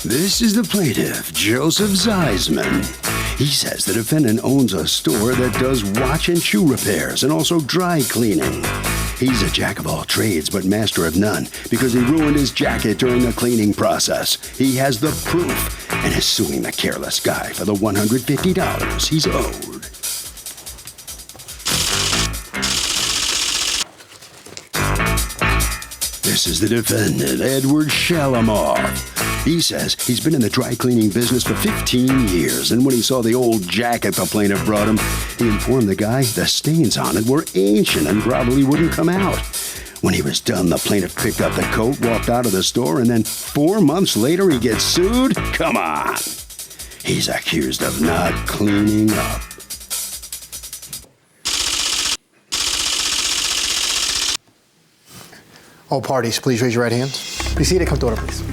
This is the plaintiff, Joseph Zeisman. He says the defendant owns a store that does watch and shoe repairs and also dry cleaning. He's a jack of all trades but master of none because he ruined his jacket during the cleaning process. He has the proof and is suing the careless guy for the $150 he's owed. This is the defendant, Edward Shalimar. He says he's been in the dry cleaning business for 15 years, and when he saw the old jacket the plaintiff brought him, he informed the guy the stains on it were ancient and probably wouldn't come out. When he was done, the plaintiff picked up the coat, walked out of the store, and then 4 months later he gets sued? Come on! He's accused of not cleaning up. All parties, please raise your right hands. Be seated. Come to order, please.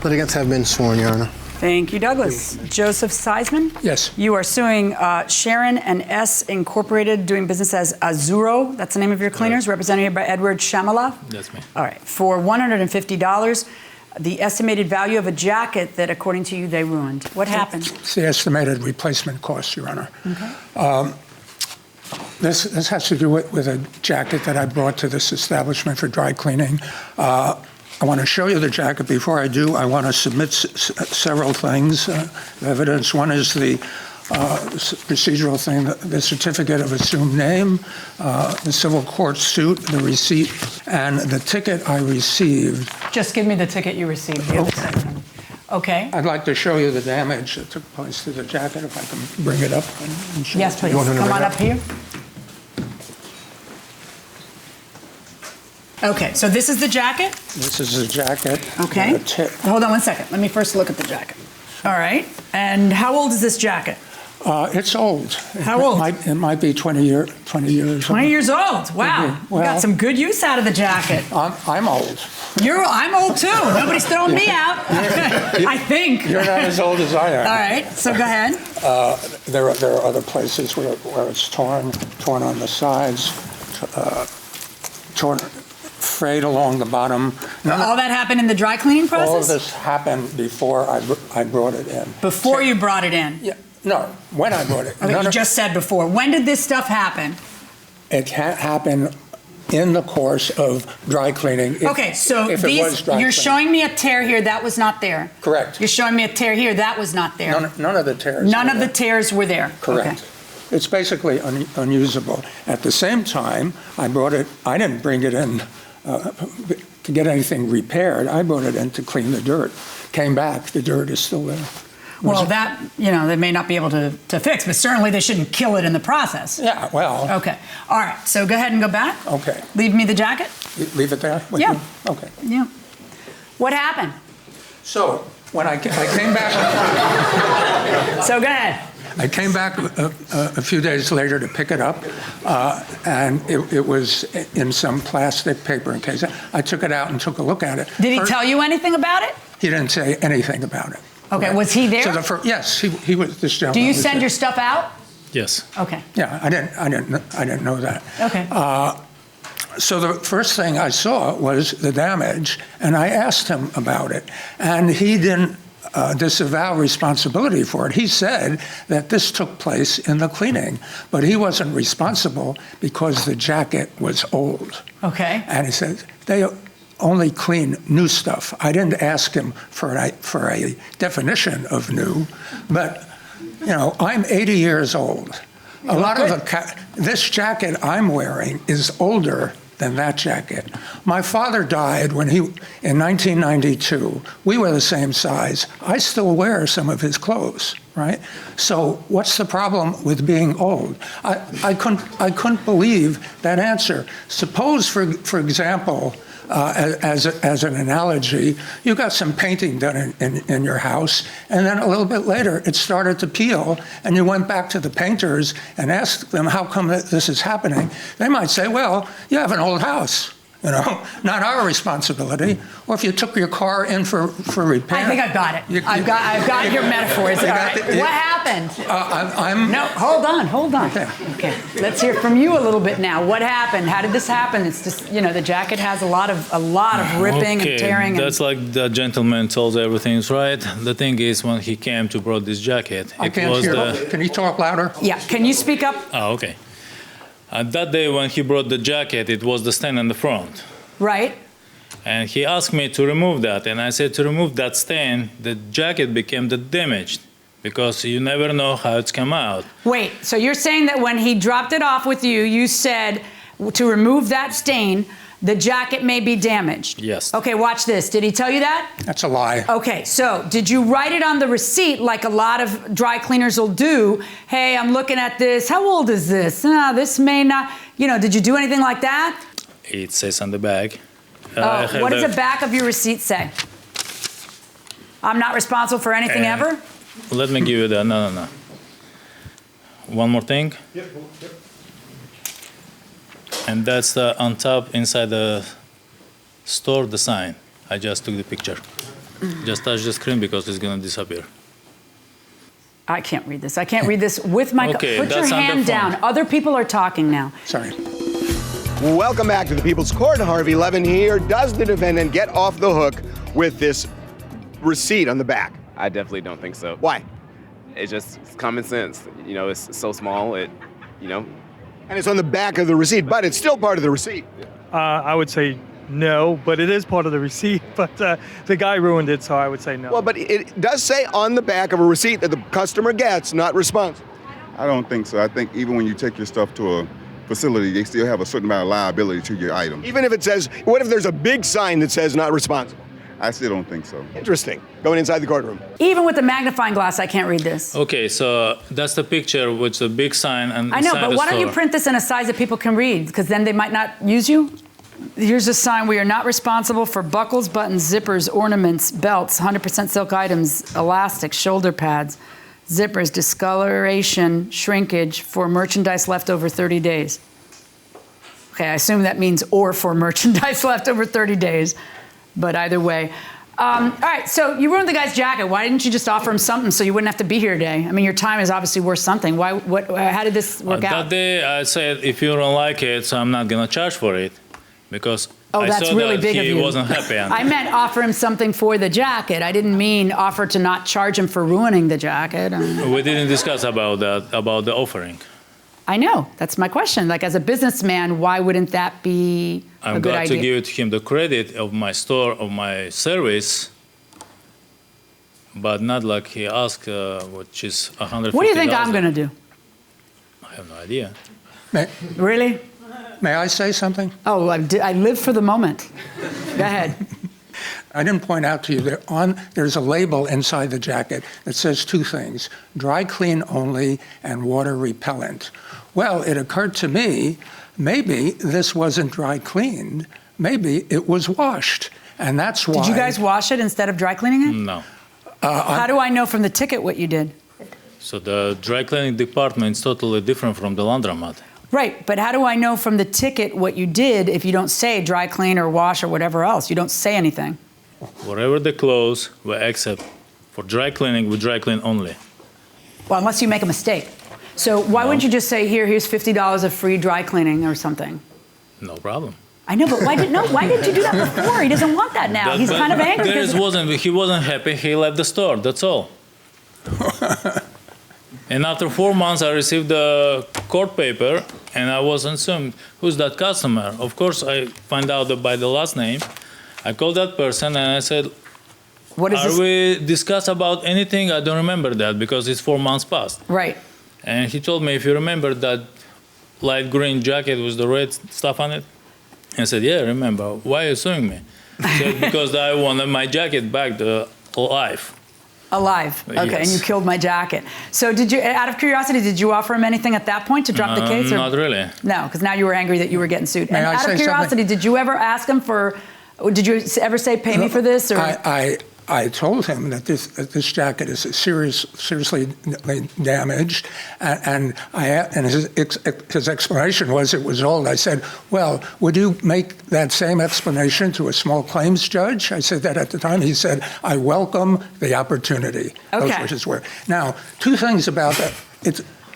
Litigants have been sworn, Your Honor. Thank you, Douglas. Joseph Zeisman? Yes. You are suing Sharon and S. Incorporated, doing business as Azuro. That's the name of your cleaners, represented by Edward Shamala? That's me. All right. For $150, the estimated value of a jacket that, according to you, they ruined. What happened? It's the estimated replacement cost, Your Honor. Okay. This has to do with a jacket that I brought to this establishment for dry cleaning. I want to show you the jacket. Before I do, I want to submit several things, evidence. One is the procedural thing, the certificate of assumed name, the civil court suit, the receipt, and the ticket I received. Just give me the ticket you received. The other side. Okay. I'd like to show you the damage that took place to the jacket, if I can bring it up and show Yes, it. please. Come on up here. Okay, so this is the jacket? This is the jacket. Okay. Hold on one second. Let me first look at the jacket. All right. And how old is this jacket? It's old. How old? It might be 20 years 20 years old. Wow. Well, you got some good use out of the jacket. I'm old. I'm old too. Nobody's throwing me out. I think. You're not as old as I am. All right. So go ahead. There are other places where it's torn on the sides, torn, frayed along the bottom. All that happened in the dry cleaning process? All of this happened before I brought it in. Before you brought it in? Yeah. No, when I brought it. Okay, you just said before. When did this stuff happen? It happened in the course of dry cleaning. Okay, so you're showing me a tear here that was not there. Correct. You're showing me a tear here that was not there. None of the tears. None of the tears were there. Correct. Okay. It's basically unusable. At the same time, I didn't bring it in to get anything repaired. I brought it in to clean the dirt. Came back, the dirt is still there. Well, that, they may not be able to fix, but certainly they shouldn't kill it in the process. Yeah, well. Okay. All right. So go ahead and go back. Okay. Leave me the jacket. Leave it there? Yeah. You? Okay. Yeah. What happened? So when I came back. So go ahead. I came back a few days later to pick it up, and it was in some plastic paper case. I took it out and took a look at it. Did he tell you anything about it? He didn't say anything about it. Okay, was he there? So yes, he was. This gentleman. Do you send your stuff out? Yes. Okay. Yeah, I didn't know that. Okay. So the first thing I saw was the damage, and I asked him about it, and he didn't disavow responsibility for it. He said that this took place in the cleaning, but he wasn't responsible because the jacket was old. Okay. And he said they only clean new stuff. I didn't ask him for a definition of new, but I'm 80 years old. A lot of this jacket I'm wearing is older than that jacket. My father died in 1992. We were the same size. I still wear some of his clothes, right? So what's the problem with being old? I couldn't believe that answer. Suppose, for example, as an analogy, you got some painting done in your house, and then a little bit later it started to peel, and you went back to the painters and asked them how come this is happening. They might say, well, you have an old house. not our responsibility. Or if you took your car in for repair. I think I've got it. I've got your metaphors. All right. What happened? No, hold on. Okay. Let's hear from you a little bit now. What happened? How did this happen? It's just, the jacket has a lot of ripping and tearing. That's like the gentleman told everything's right. The thing is, when he came to brought this jacket, I can't hear. Can you talk louder? Yeah. Can you speak up? Oh, okay. That day when he brought the jacket, it was the stain in the front. Right. And he asked me to remove that. And I said, to remove that stain, the jacket became damaged because you never know how it's come out. Wait, so you're saying that when he dropped it off with you, you said to remove that stain, the jacket may be damaged? Yes. Okay, watch this. Did he tell you that? That's a lie. Okay, so did you write it on the receipt like a lot of dry cleaners will do? Hey, I'm looking at this. How old is this? This may not, did you do anything like that? It says on the bag. What does the back of your receipt say? I'm not responsible for anything ever? Let me give you that. No. One more thing. Yep. And that's on top inside the store, the sign. I just took the picture. Just touch the screen because it's going to disappear. I can't read this. I can't read this with my... Okay, Put your that's on the hand down. phone. Other people are talking now. Sorry. Welcome back to the People's Court. Harvey Levin here. Does the defendant get off the hook with this receipt on the back? I definitely don't think so. Why? It's common sense. It's so small. And it's on the back of the receipt, but it's still part of the receipt. I would say no, but it is part of the receipt. But the guy ruined it, so I would say no. Well, but it does say on the back of a receipt that the customer gets, not responsible. I don't think so. I think even when you take your stuff to a facility, they still have a certain amount of liability to your item. Even if it says, what if there's a big sign that says not responsible? I still don't think so. Interesting. Going inside the courtroom. Even with the magnifying glass, I can't read this. Okay, so that's the picture with the big sign and I know, inside but the why don't you store. print this in a size that people can read? Because then they might not use you. Here's a sign. We are not responsible for buckles, buttons, zippers, ornaments, belts, 100% silk items, elastics, shoulder pads, zippers, discoloration, shrinkage for merchandise left over 30 days. Okay, I assume that means or for merchandise left over 30 days. But either way. All right, so you ruined the guy's jacket. Why didn't you just offer him something so you wouldn't have to be here today? I mean, your time is obviously worth something. How did this work out? That day I said, if you don't like it, so I'm not going to charge for it. Because Oh, I that's saw really that big of he you. wasn't happy. I meant offer him something for the jacket. I didn't mean offer to not charge him for ruining the jacket. We didn't discuss about that, about the offering. I know. That's my question. Like, as a businessman, why wouldn't that be a I'm good glad idea? to give him the credit of my store, of my service, but not like he asked, which is $150,000. What do you think I'm going to do? I have no idea. Really? May I say something? Oh, I live for the moment. Go ahead. I didn't point out to you that there's a label inside the jacket that says two things: dry clean only and water repellent. Well, it occurred to me, maybe this wasn't dry cleaned. Maybe it was washed, and that's why. Did you guys wash it instead of dry cleaning it? No. How do I know from the ticket what you did? So the dry cleaning department is totally different from the laundromat. Right, but how do I know from the ticket what you did if you don't say dry clean or wash or whatever else? You don't say anything. Whatever the clothes we accept for dry cleaning, we dry clean only. Well, unless you make a mistake. So why wouldn't you just say, here's $50 of free dry cleaning or something? No problem. I know, but why did you do that before? He doesn't want that now. He's kind of angry. He wasn't happy. He left the store. That's all. And after 4 months, I received the court paper, and I was assumed, who's that customer? Of course, I find out by the last name. I called that person, and I said, What is are this? we discuss about anything? I don't remember that because it's 4 months past. Right. And he told me, if you remember that light green jacket with the red stuff on it? I said, yeah, I remember. Why are you suing me? He said, because I wanted my jacket back alive. Alive. Okay, Yes. and you killed my jacket. So did you, out of curiosity, did you offer him anything at that point to drop the case? Or? Not really. No, because now you were angry that you were getting sued. May And I out say of curiosity, something? did you ever ask him for, did you ever say, pay me for this? Or? I told him that this jacket is seriously damaged, and his explanation was it was old. I said, well, would you make that same explanation to a small claims judge? I said that at the time. He said, I welcome the opportunity. Okay. Those were his words. Now, two things about that.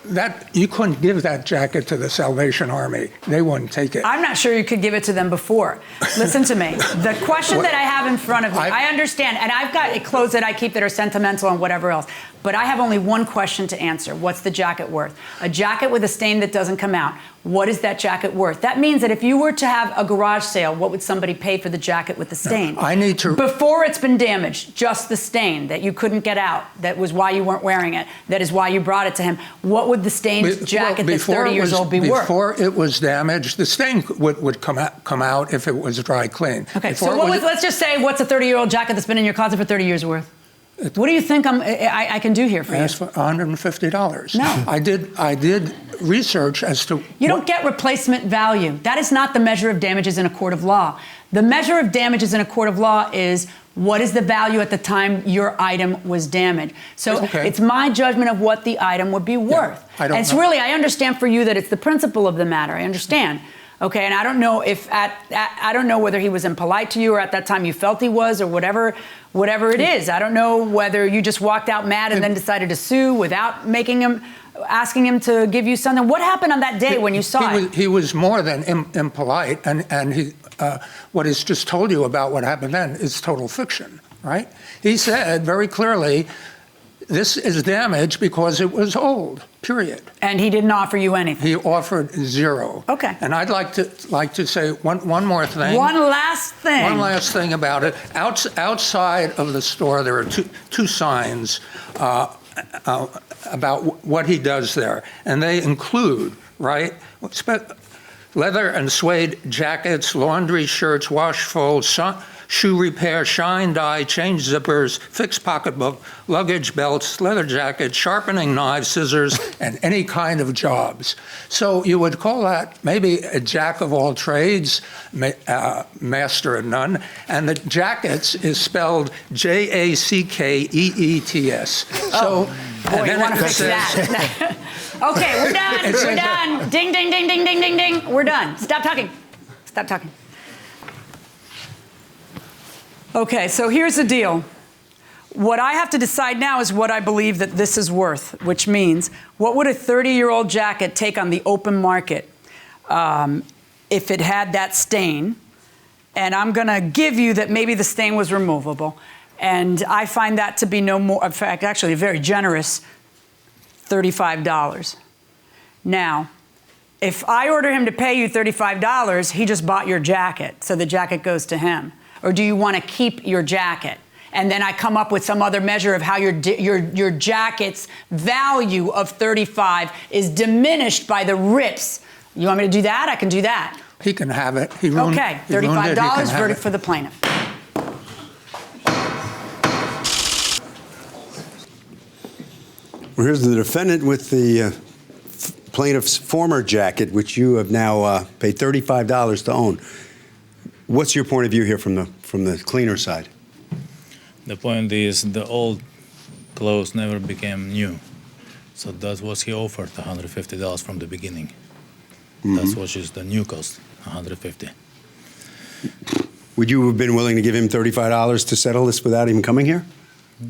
That you couldn't give that jacket to the Salvation Army. They wouldn't take it. I'm not sure you could give it to them before. Listen to me. The question that I have in front of me, I understand, and I've got clothes that I keep that are sentimental and whatever else, but I have only one question to answer. What's the jacket worth? A jacket with a stain that doesn't come out. What is that jacket worth? That means that if you were to have a garage sale, what would somebody pay for the jacket with the stain? No, I need to... Before it's been damaged, just the stain that you couldn't get out, that was why you weren't wearing it, that is why you brought it to him. What would the stained jacket that's 30 years old be worth? Before it was damaged, the stain would come out if it was dry clean. Okay, so let's just say what's a 30-year-old jacket that's been in your closet for 30 years worth? What do you think I can do here for you? Ask for $150. No. I did research as to... You don't get replacement value. That is not the measure of damages in a court of law. The measure of damages in a court of law is what is the value at the time your item was damaged. So it's my judgment of what the item would be worth. I don't and know. I understand for you that it's the principle of the matter. I understand. Okay, and I don't know if I don't know whether he was impolite to you or at that time you felt he was or whatever it is. I don't know whether you just walked out mad and then decided to sue without asking him to give you something. What happened on that day when you saw it? He was more than impolite, and he what he's just told you about what happened then is total fiction, right? He said very clearly, this is damaged because it was old, period. And he didn't offer you anything? He offered zero. Okay. And I'd like to say one more thing. One last thing. One last thing about it. Outside of the store, there are two signs about what he does there. And they include, right, leather and suede jackets, laundry shirts, wash folds, shoe repair, shine, dye, change zippers, fixed pocketbook, luggage belts, leather jackets, sharpening knives, scissors, and any kind of jobs. So you would call that maybe a jack of all trades, master of none. And the jackets is spelled Jackeets. So, boy, you want to fix that. Okay, we're done. We're done. Ding, ding, ding, ding, ding, ding, ding. We're done. Stop talking. Stop talking. Okay, so here's the deal. What I have to decide now is what I believe that this is worth, which means what would a 30-year-old jacket take on the open market if it had that stain? And I'm going to give you that maybe the stain was removable. And I find that to be no more, in fact, actually a very generous $35. Now, if I order him to pay you $35, he just bought your jacket, so the jacket goes to him. Or do you want to keep your jacket? And then I come up with some other measure of how your jacket's value of $35 is diminished by the rips. You want me to do that? I can do that. He can have it. Okay, $35, verdict for the plaintiff. Well, here's the defendant with the plaintiff's former jacket, which you have now paid $35 to own. What's your point of view here from the cleaner side? The point is the old clothes never became new. So that's what he offered, $150 from the beginning. Mm-hmm. That's what is the new cost, $150. Would you have been willing to give him $35 to settle this without even coming here?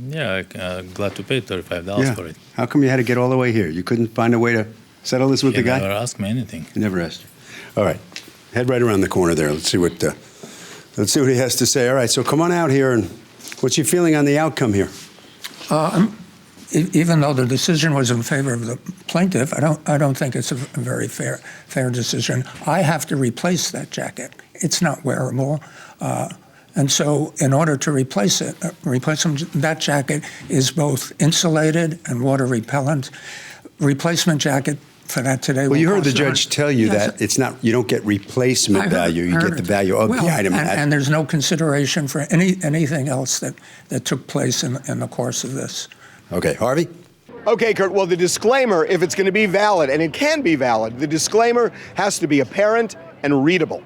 Yeah, glad to pay $35 for it. How come you had to get all the way here? You couldn't find a way to settle this with the guy? He never asked me anything. He never asked you. All right. Head right around the corner there. Let's see what he has to say. All right, so come on out here, and what's your feeling on the outcome here? Even though the decision was in favor of the plaintiff, I don't think it's a very fair decision. I have to replace that jacket. It's not wearable, and so in order to replace that jacket is both insulated and water repellent. Replacement jacket for that today. Well, you heard the judge tell you that it's not. You don't get replacement value. You get the value of the item. And there's no consideration for anything else that took place in the course of this. Okay, Harvey? Okay, Kurt, well, the disclaimer, if it's going to be valid, and it can be valid, the disclaimer has to be apparent and readable.